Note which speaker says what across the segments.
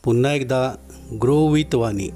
Speaker 1: पुन्हा एकदा grow with वाणी.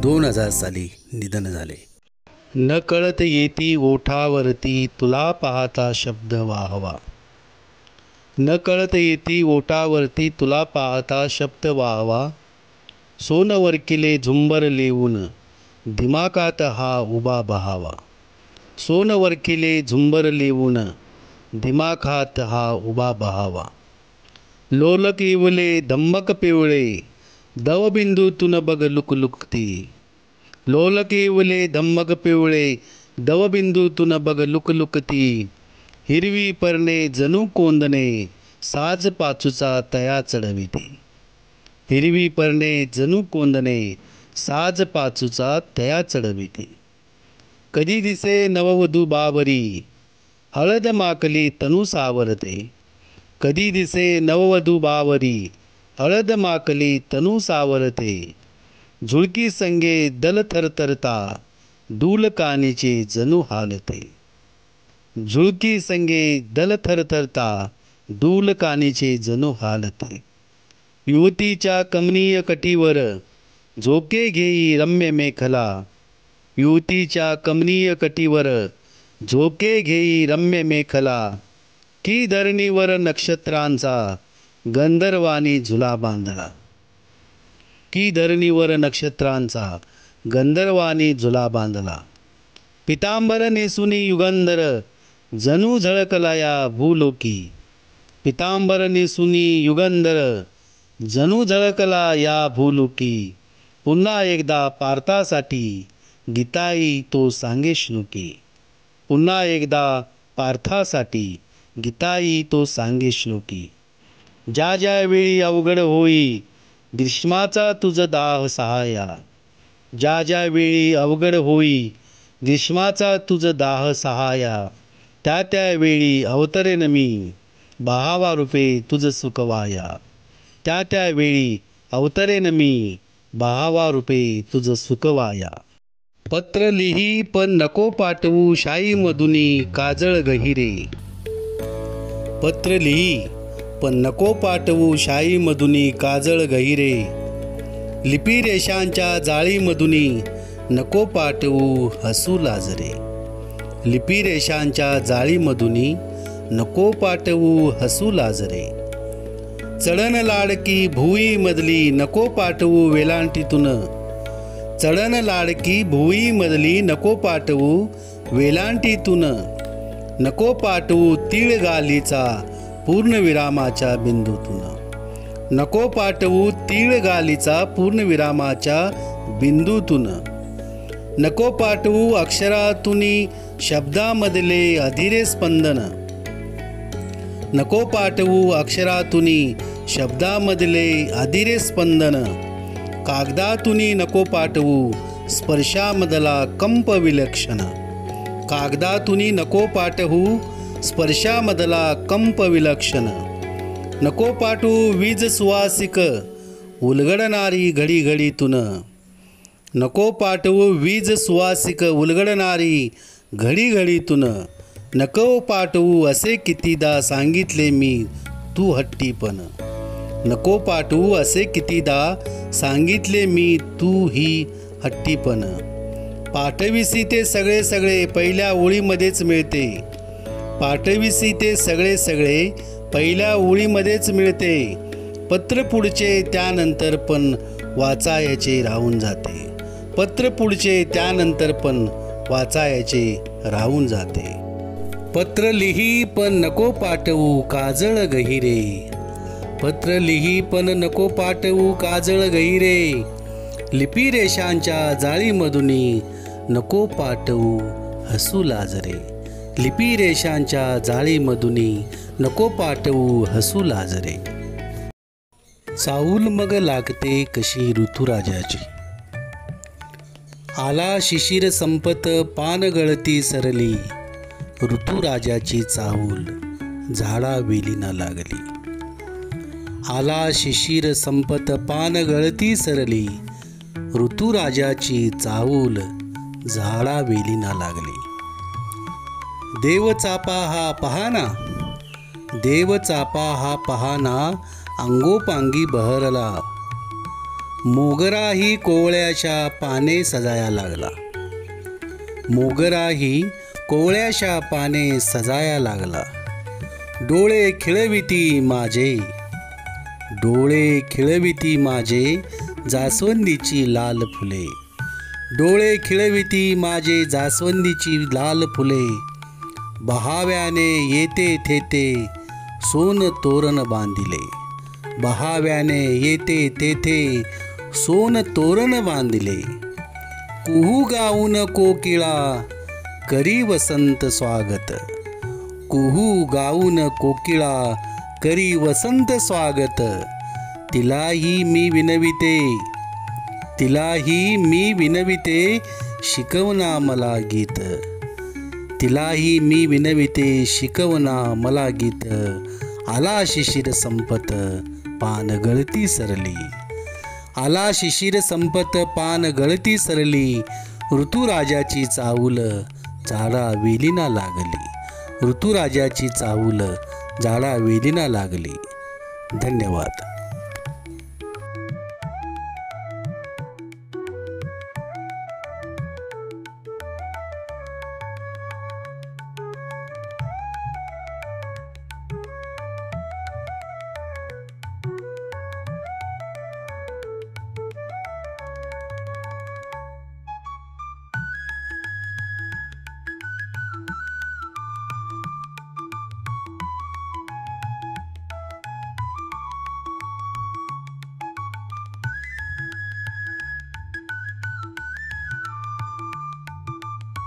Speaker 1: 2000 साली निधन झाले. न कळत येती ओठावरती तुला पाहता शब्द वाहवा. न कळत येती ओठावरती तुला पाहता शब्द वाहवा. सोन वरकिले झुंबर लेवून दिमाकात हा उभा बहावा. सोन वरकिले झुंबर लेवून दिमाखात हा उभा बहावा. लोलक येवले धम्मक पिवळे दवबिंदूतून बघ लुकलुकती. लोलक येवले धम्मक पिवळे दवबिंदूतून बघ लुकलुकती. हिरवी परणे जणू कोंदणे साज पाचूचा तया चढविते. हिरवी परणे जणू कोंदणे साज पाचूचा तया चढविते. कधी दिसे नववधू बावरी हळद माकली तनू सावरते. कधी दिसे नववधू बावरी हळद माकली तनू सावरते. झुळकी संगे दल थरथरता डूल कानीचे जणू हालते. झुळकी संगे दल थरथरता डूल कानीचे जणू हालते. युवतीच्या कमनीय कटीवर झोके घेई रम्य मेखला. युवतीच्या कमनीय कटीवर झोके घेई रम्य मेखला. की धरणीवर नक्षत्रांचा गंधर्वानी झुला बांधला. की धरणीवर नक्षत्रांचा गंधर्वानी झुला बांधला. पितांबर नेसुनी युगंधर जणू झळकला या भूलोकी. पितांबर नेसुनी युगंधर जणू झळकला या भूलोकी. पुन्हा एकदा पार्थासाठी गीताई तो सांगे श्लोकी. पुन्हा एकदा पार्थासाठी गीताई तो सांगे श्लोकी. ज्या ज्या वेळी अवघड होई ग्रीष्माचा तुझ दाह सहाया. ज्या ज्या वेळी अवघड होई ग्रीष्माचा तुझ दाह सहाया. त्या त्या वेळी अवतरेन मी बहावा रूपे तुझ सुखवाया. त्या त्या वेळी अवतरेन मी बहावा रूपे तुझ सुखवाया. पत्र लिही पण नको पाठवू शाई मधुनी काजळ गहिरे. पत्र लिही पण नको पाठवू शाई मधुनी काजळ गहिरे. लिपी रेषांच्या जाळीमधुनी नको पाठवू हसू लाजरे. लिपी रेषांच्या जाळीमधुनी नको पाठवू हसू लाजरे. चढण लाडकी भुई मधली नको पाठवू वेलांटीतून. चढण लाडकी भुई मधली नको पाठवू वेलांटीतून. नको पाठवू तीळ गालीचा पूर्णविरामाच्या बिंदूतून. नको पाठवू तीळ गालीचा पूर्णविरामाच्या बिंदूतून. नको पाठवू अक्षरातुनी शब्दामधले अधीरे स्पंदन. नको पाठवू अक्षरातुनी शब्दामधले अधीरे स्पंदन. कागदातुनी नको पाठवू स्पर्शामधला कंप विलक्षण. कागदातुनी नको पाठवू स्पर्शामधला कंप विलक्षण. नको पाठवू वीज सुवासिक उलगडणारी घडी घडीतून. नको पाठवू वीज सुवासिक उलगडणारी घडी घडीतून. नको पाठवू असे कितीदा सांगितले मी तू हट्टीपण. नको पाठवू असे कितीदा सांगितले मी तू ही हट्टीपण. पाठविसी ते सगळे सगळे पहिल्या ओळीमध्येच मिळते. पाठविसी ते सगळे सगळे पहिल्या ओळीमध्येच मिळते. पत्र पुढचे त्यानंतर पण वाचायचे राहून जाते. पत्र पुढचे त्यानंतर पण वाचायचे राहून जाते. पत्र लिही पण नको पाठवू काजळ गहिरे. पत्र लिही पण नको पाठवू काजळ गहिरे. लिपी रेषांच्या जाळीमधुनी नको पाठवू हसू लाजरे. लिपी रेषांच्या जाळीमधुनी नको पाठवू हसू लाजरे. चाहूल मग लागते कशी ऋतुराजाची. आला शिशिर संपत पान गळती सरली. ऋतुराजाची चाहूल झाडा वेलीना लागली. आला शिशिर संपत पान गळती सरली. ऋतुराजाची चाहूल झाडा वेलीना लागली. देव चापा हा पहाना. देव चापा हा पहाना अंगोपांगी बहरला. मोगराही कोवळ्याच्या पाने सजाया लागला. मोगराही कोवळ्याच्या पाने सजाया लागला. डोळे खिळविती माझे, डोळे खिळविती माझे जास्वंदीची लाल फुले. डोळे खिळविती माझे जास्वंदीची लाल फुले. बहाव्याने येते थेते सोन तोरण बांधिले. बहाव्याने येते तेथे सोन तोरण बांधिले. कुहू गाऊन कोकिळा करी वसंत स्वागत. कुहू गाऊन कोकिळा करी वसंत स्वागत. तिलाही मी विनविते, तिलाही मी विनविते शिकवना मला गीत. तिलाही मी विनविते शिकवना मला गीत. आला शिशिर संपत पान गळती सरली. आला शिशिर संपत पान गळती सरली. ऋतुराजाची चाहुल झाडा वेलीना लागली. ऋतुराजाची चाहुल झाडा वेलीना लागली. धन्यवाद.